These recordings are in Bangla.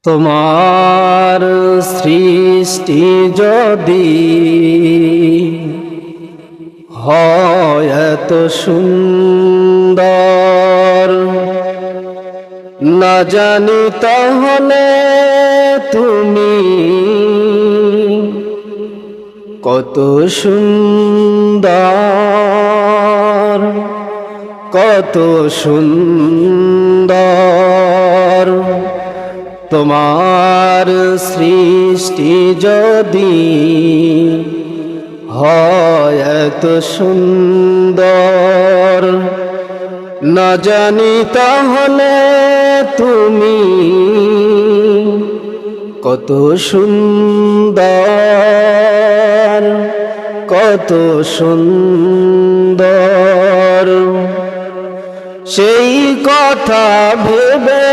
তোমার সৃষ্টি যদি হয় এত সুন্দর, না জানি তাহলে তুমি কত সুন্দর, কত সুন্দর। তোমার সৃষ্টি যদি হয় এত সুন্দর, না জানি তাহলে তুমি কত সুন্দর, কত সুন্দর। সেই কথা ভেবে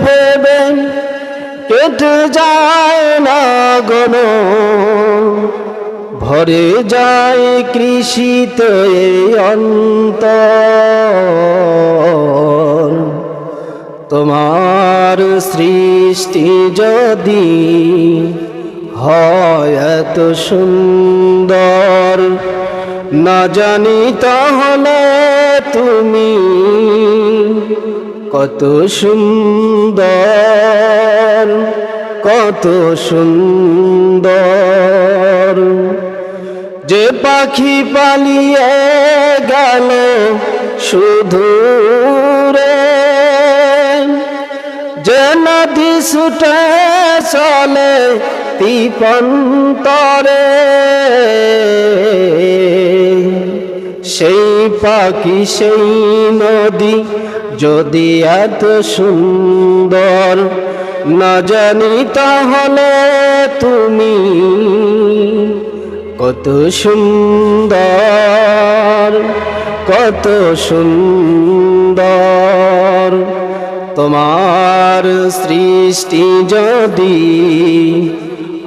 ভেবে কেটে যায় না গনো, ভরে যায় কৃষিতে অন্তর। তোমার সৃষ্টি যদি হয় এত সুন্দর, না জানি তাহলে তুমি কত সুন্দর, কত সুন্দর। যে পাখি পালিয়ে গেল সুদূরে, যে নদী ছুটে চলে তিপন্তরে, সেই পাখি সেই নদী যদি এত সুন্দর, না জানি তাহলে তুমি কত সুন্দর, কত সুন্দর। তোমার সৃষ্টি যদি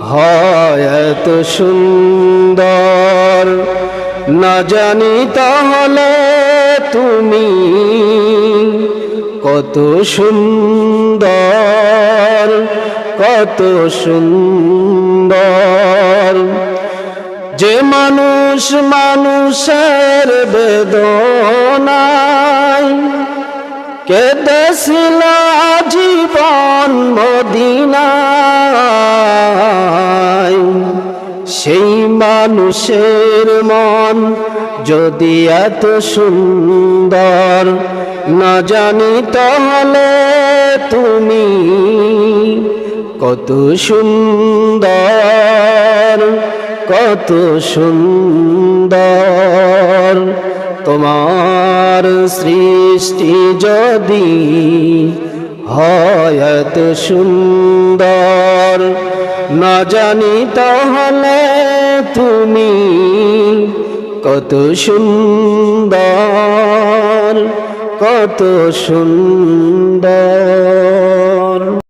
হয় এত সুন্দর, না জানি তাহলে তুমি কত সুন্দর, কত সুন্দর। যে মানুষ মানুষের বেদনায় কেঁদেছিল জীবন মদিনায়, সেই মানুষের মন যদি এত সুন্দর, না জানি তাহলে তুমি কত সুন্দর, কত সুন্দর। তোমার সৃষ্টি যদি হয় এত সুন্দর, না জানি তাহলে তুমি কত সুন্দর, কত সুন্দর।